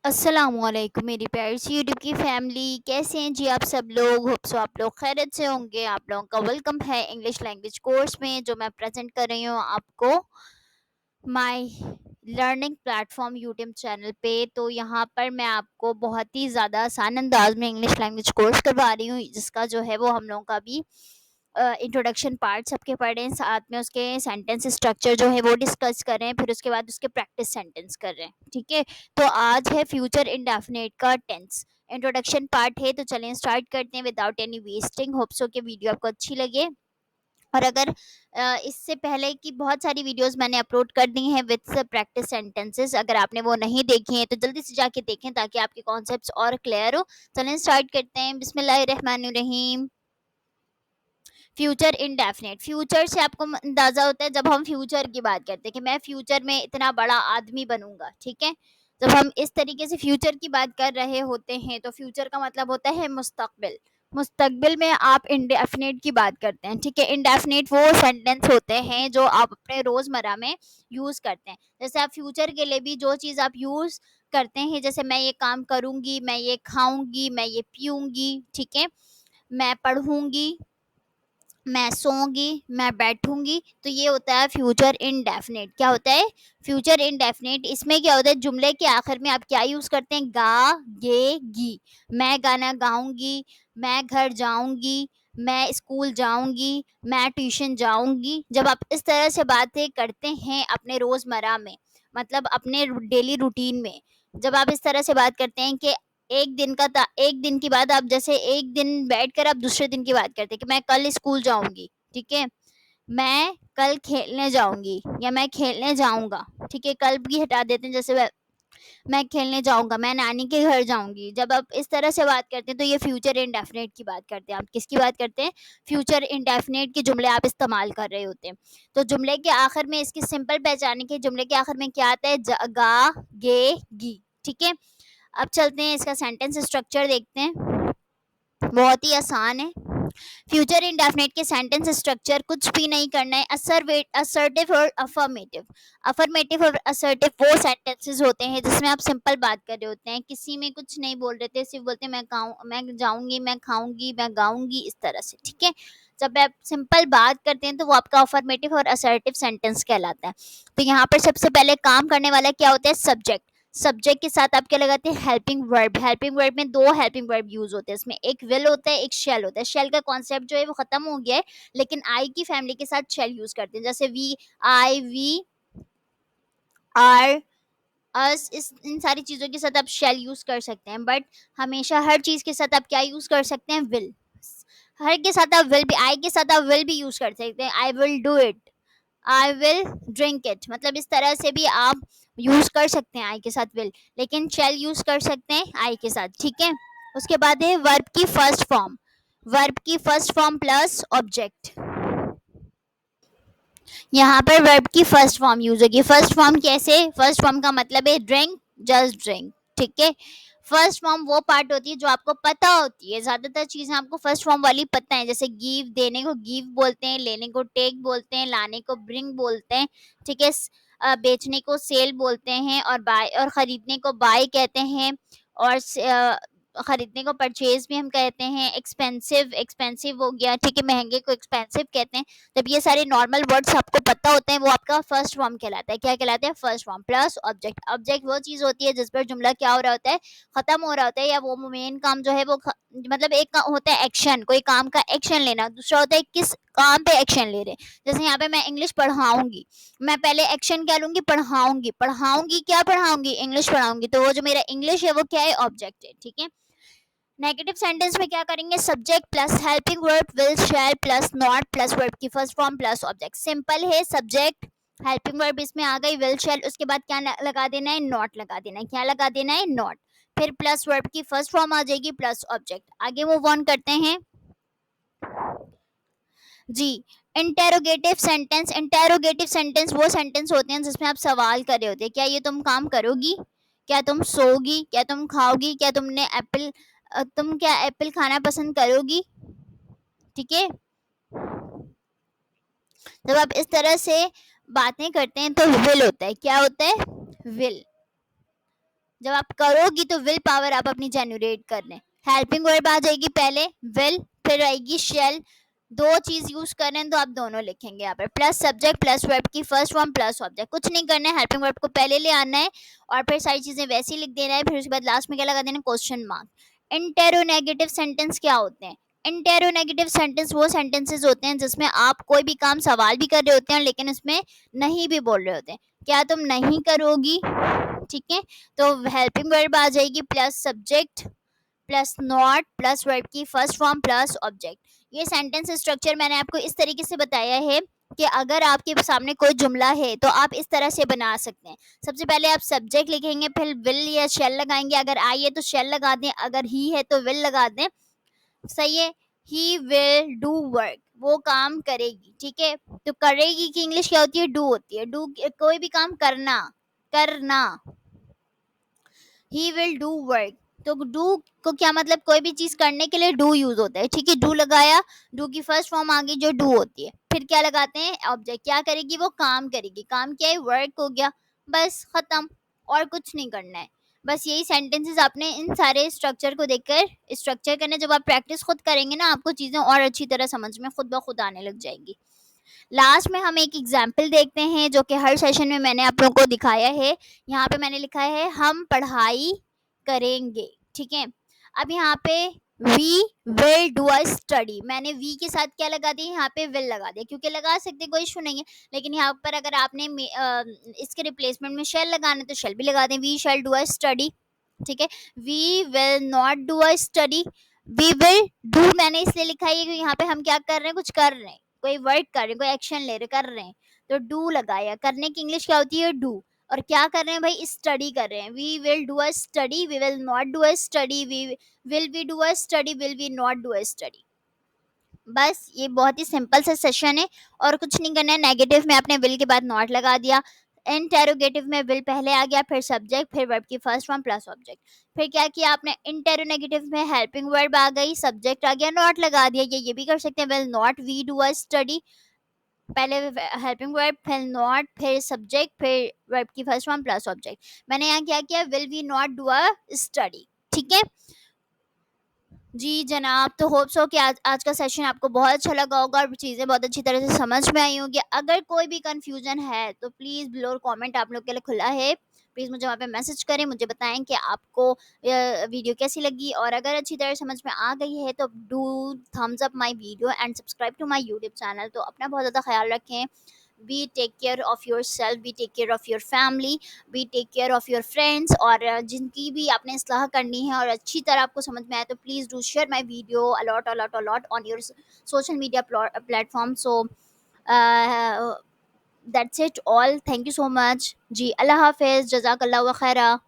अस्सलामुअलैकुम मेरी प्यारी सी यूट्यूब की फैमिली, कैसे हैं जी आप सब लोग। होप सो आप लोग खैरियत से होंगे। आप लोगों का वेलकम है इंग्लिश लैंग्वेज कोर्स में, जो मैं प्रेजेंट कर रही हूँ आपको my learning platform YouTube channel पे। तो यहाँ पर मैं आपको बहुत ही ज़्यादा आसान अंदाज में इंग्लिश लैंग्वेज कोर्स करवा रही हूँ, जिसका जो है वो हम लोगों का भी इंट्रोडक्शन पार्ट सबके पढ़े हैं, साथ में उसके सेंटेंस स्ट्रक्चर जो है वो डिस्कस कर रहे हैं, फिर उसके बाद उसके प्रैक्टिस सेंटेंस कर रहे हैं। ठीक है, तो आज है फ्यूचर इंडेफिनिट का टेंस इंट्रोडक्शन पार्ट है। तो चलें स्टार्ट करते हैं without any wasting. Hope so कि वीडियो आपको अच्छी लगे। और अगर इससे पहले की बहुत सारी वीडियोस मैंने अपलोड कर दी हैं विद प्रैक्टिस सेंटेंसेस, अगर आपने वो नहीं देखी हैं तो जल्दी से जाके देखें ताकि आपके कॉन्सेप्ट्स और क्लियर हो। चलें स्टार्ट करते हैं। बिस्मिल्लाहिर्रहमानिर्रहीम। फ्यूचर इंडेफिनिट, फ्यूचर से आपको अंदाजा होता है जब हम फ्यूचर की बात करते हैं कि मैं फ्यूचर में इतना बड़ा आदमी बनूंगा। ठीक है, जब हम इस तरीके से फ्यूचर की बात कर रहे होते हैं तो फ्यूचर का मतलब होता है मुस्तकबिल। मुस्तकबिल में आप इंडेफिनिट की बात करते हैं। ठीक है, इंडेफिनिट वो सेंटेंस होते हैं जो आप अपने रोजमर्रा में यूज करते हैं। जैसे आप फ्यूचर के लिए भी जो चीज आप यूज करते हैं, जैसे मैं ये काम करूंगी, मैं ये खाऊंगी, मैं ये पीऊंगी, ठीक है, मैं पढ़ूंगी, मैं सोऊंगी, मैं बैठूंगी, तो ये होता है फ्यूचर इनडेफिनिट। क्या होता है फ्यूचर इनडेफिनिट? इसमें क्या होता है, जुमले के आखिर में आप क्या यूज करते हैं? गा, गे, गी। मैं गाना गाऊंगी, मैं घर जाऊंगी, मैं स्कूल जाऊंगी, मैं ट्यूशन जाऊंगी। जब आप इस तरह से बातें करते हैं अपने रोजमर्रा में, मतलब अपने डेली रूटीन में, जब आप इस तरह से बात करते हैं कि एक दिन की बात, आप जैसे एक दिन बैठकर आप दूसरे दिन की बात करते हैं कि मैं कल स्कूल जाऊंगी, ठीक है, मैं कल खेलने जाऊंगी या मैं खेलने जाऊंगा। ठीक है, कल भी हटा देते हैं, जैसे मैं खेलने जाऊंगा, मैं नानी के घर जाऊंगी। जब आप इस तरह से बात करते हैं तो ये फ्यूचर इंडेफिनिट की बात करते हैं। आप किसकी बात करते हैं? फ्यूचर इंडेफिनिट के जुमले आप इस्तेमाल कर रहे होते हैं। तो जुमले के आखिर में इसकी सिंपल पहचाने के, जुमले के आखिर में क्या आता है? गा, गे, गी। ठीक है, अब चलते हैं इसका सेंटेंस स्ट्रक्चर देखते हैं। बहुत ही आसान है। फ्यूचर इंडेफिनिट के सेंटेंस स्ट्रक्चर कुछ भी नहीं करना है। असर्टिव और अफर्मेटिव। अफर्मेटिव और असर्टिव वो सेंटेंसेस होते हैं जिसमें आप सिंपल बात कर रहे होते हैं, किसी में कुछ नहीं बोल रहे थे, सिर्फ बोलते हैं मैं जाऊंगी, मैं खाऊंगी, मैं गाऊंगी, इस तरह से। ठीक है, जब आप सिंपल बात करते हैं तो वो आपका अफर्मेटिव और असर्टिव सेंटेंस कहलाता है। तो यहाँ पर सबसे पहले काम करने वाला क्या होता है? सब्जेक्ट। सब्जेक्ट के साथ आप क्या लगाते हैं? Helping verb. हेल्पिंग वर्ब में दो हेल्पिंग वर्ब यूज होते हैं, इसमें एक विल होता है, एक शेल होता है। शेल का कॉन्सेप्ट जो है वो खत्म हो गया है, लेकिन आई की फैमिली के साथ शेल यूज करते हैं, जैसे वी, आई, वी, आर, अस, इस इन सारी चीजों के साथ आप शेल यूज कर सकते हैं। बट हमेशा हर चीज के साथ आप क्या यूज कर सकते हैं? विल। हर के साथ आप विल भी, आई के साथ आप विल भी यूज कर सकते हैं। I will do it, I will drink it, मतलब इस तरह से भी आप यूज कर सकते हैं आई के साथ विल, लेकिन शेल यूज कर सकते हैं आई के साथ। ठीक है, उसके बाद है वर्ब की फर्स्ट फॉर्म। वर्ब की फर्स्ट फॉर्म प्लस ऑब्जेक्ट। यहाँ पर वर्ब की फर्स्ट फॉर्म यूज होगी। फर्स्ट फॉर्म कैसे? फर्स्ट फॉर्म का मतलब है ड्रिंक, जस्ट ड्रिंक। ठीक है, फर्स्ट फॉर्म वो पार्ट होती है जो आपको पता होती है। ज्यादातर चीजें आपको फर्स्ट फॉर्म वाली पता है, जैसे गिव, देने को गिव बोलते हैं, लेने को टेक बोलते हैं, लाने को ब्रिंग बोलते हैं। ठीक है, बेचने को सेल बोलते हैं, और बाय और खरीदने को बाय कहते हैं, और खरीदने को परचेज भी हम कहते हैं। एक्सपेंसिव, एक्सपेंसिव हो गया। ठीक है, महंगे को एक्सपेंसिव कहते हैं। जब ये सारे नॉर्मल वर्ड्स आपको पता होते हैं वो आपका फर्स्ट फॉर्म कहलाता है। क्या कहलाता है? First form plus object. Object वो चीज होती है जिस पर जुमला क्या हो रहा होता है? खत्म हो रहा होता है, या वो मेन काम जो है वो मतलब एक होता है एक्शन, कोई काम का एक्शन लेना, दूसरा होता है किस काम पे एक्शन ले रहे हैं। जैसे यहाँ पे मैं इंग्लिश पढ़ाऊंगी, मैं पहले एक्शन क्या लूंगी? पढ़ाऊंगी। पढ़ाऊंगी क्या? पढ़ाऊंगी इंग्लिश पढ़ाऊंगी, तो वो जो मेरा इंग्लिश है वो क्या है? ऑब्जेक्ट है। ठीक है, नेगेटिव सेंटेंस में क्या करेंगे? Subject plus helping verb, will, shall plus not plus verb की first form plus object. Simple है, सब्जेक्ट, हेल्पिंग वर्ब इसमें आ गई, विल, शैल, उसके बाद क्या लगा देना है? नॉट लगा देना है। क्या लगा देना है? नॉट। फिर प्लस वर्ब की फर्स्ट फॉर्म आ जाएगी प्लस ऑब्जेक्ट। आगे मूव ऑन करते हैं जी। Interrogative sentence. इंटेरोगेटिव सेंटेंस वो सेंटेंस होते हैं जिसमें आप सवाल कर रहे होते हैं। क्या ये तुम काम करोगी? क्या तुम सोओगी? क्या तुम खाओगी? क्या तुम क्या एप्पल खाना पसंद करोगी? ठीक है, जब आप इस तरह से बातें करते हैं तो विल होता है। क्या होता है? विल। जब आप करोगी तो विल पावर आप अपनी जनरेट कर लें। हेल्पिंग वर्ब आ जाएगी पहले विल, फिर आएगी शेल, दो चीज यूज कर रहे हैं तो आप दोनों लिखेंगे यहाँ पर, प्लस सब्जेक्ट प्लस वर्ब की फर्स्ट फॉर्म प्लस ऑब्जेक्ट। कुछ नहीं करना है, हेल्पिंग वर्ब को पहले ले आना है और फिर सारी चीजें वैसे ही लिख देना है। फिर उसके बाद लास्ट में क्या लगा देना, क्वेश्चन मार्क। इंटेरोनेगेटिव सेंटेंस क्या होते हैं? इंटेरोनेगेटिव सेंटेंस वो सेंटेंसेस होते हैं जिसमें आप कोई भी काम सवाल भी कर रहे होते हैं लेकिन उसमें नहीं भी बोल रहे होते हैं। क्या तुम नहीं करोगी, ठीक है, तो हेल्पिंग वर्ब आ जाएगी plus subject plus not plus verb की फर्स्ट फॉर्म प्लस ऑब्जेक्ट। ये सेंटेंस स्ट्रक्चर मैंने आपको इस तरीके से बताया है कि अगर आपके सामने कोई जुमला है तो आप इस तरह से बना सकते हैं। सबसे पहले आप सब्जेक्ट लिखेंगे, फिर विल या शेल लगाएंगे, अगर आई है तो शेल लगा दें, अगर ही है तो विल लगा दें। सही है, ही विल डू वर्क, वो काम करेगी, ठीक है। तो करेगी की इंग्लिश क्या होती है, डू होती है। डू कोई भी काम करना, करना, ही विल डू वर्क। तो डू को क्या मतलब, कोई भी चीज करने के लिए डू यूज होता है, ठीक है। डू लगाया, डू की फर्स्ट फॉर्म आ गई जो डू होती है, फिर क्या लगाते हैं, ऑब्जेक्ट। क्या करेगी, वो काम करेगी। काम क्या है, वर्क हो गया, बस खत्म, और कुछ नहीं करना है। बस यही सेंटेंसेस आपने इन सारे स्ट्रक्चर को देखकर स्ट्रक्चर करने, जब आप प्रैक्टिस खुद करेंगे ना आपको चीजें और अच्छी तरह समझ में खुद ब खुद आने लग जाएंगी। लास्ट में हम एक एग्जाम्पल देखते हैं जो कि हर सेशन में मैंने आप लोगों को दिखाया है। यहाँ पे मैंने लिखा है हम पढ़ाई करेंगे, ठीक है। अब यहाँ पे we will do a study, मैंने वी के साथ क्या लगा दिया, यहाँ पे विल लगा दिया, क्योंकि लगा सकते कोई इशू नहीं है। लेकिन यहाँ पर अगर आपने इसके रिप्लेसमेंट में शेल लगाना है तो शेल भी लगा दें, we shall do a study, ठीक है। We will not do a study, we will do मैंने इसलिए लिखा है क्योंकि यहाँ पे हम क्या कर रहे हैं, कुछ कर रहे हैं, कोई वर्क कर रहे हैं, कोई एक्शन ले रहे कर रहे हैं, तो डू लगाया। करने की इंग्लिश क्या होती है, डू। और क्या कर रहे हैं भाई, स्टडी कर रहे हैं। We will do a study, we will not do a study, we will we do a study, will we not do a study. बस ये बहुत ही सिंपल सा सेशन है और कुछ नहीं करना है। नेगेटिव में आपने विल के बाद नॉट लगा दिया, इंटेरोगेटिव में विल पहले आ गया, फिर सब्जेक्ट, फिर वर्ब की फर्स्ट फॉर्म प्लस ऑब्जेक्ट। फिर क्या किया आपने, इंटेरोनेगेटिव में हेल्पिंग वर्ब आ गई, सब्जेक्ट आ गया, नॉट लगा दिया। ये भी कर सकते हैं, will not we do a study, पहले हेल्पिंग वर्ब फिर नॉट फिर सब्जेक्ट फिर वर्ब की फर्स्ट फॉर्म प्लस ऑब्जेक्ट। मैंने यहाँ क्या किया, will we not do a study, ठीक है जी जनाब। तो होप सो कि आज का सेशन आपको बहुत अच्छा लगा होगा और चीज़ें बहुत अच्छी तरह से समझ में आई होंगी। अगर कोई भी कंफ्यूजन है तो प्लीज़ बिलो कमेंट आप लोग के लिए खुला है, प्लीज़ मुझे वहाँ पे मैसेज करें, मुझे बताएं कि आपको वीडियो कैसी लगी। और अगर अच्छी तरह समझ में आ गई है तो do thumbs up my video and subscribe to my YouTube channel. तो अपना बहुत ज़्यादा ख्याल रखें, be take care of yourself, be take care of your family, be take care of your friends. और जिनकी भी आपने इस्लाह करनी है और अच्छी तरह आपको समझ में आए तो please do share my video a lot a lot a lot on your social media platform. So that's it all, thank you so much जी, अल्लाह हाफिज़, जज़ाकल्लाहु खैरा।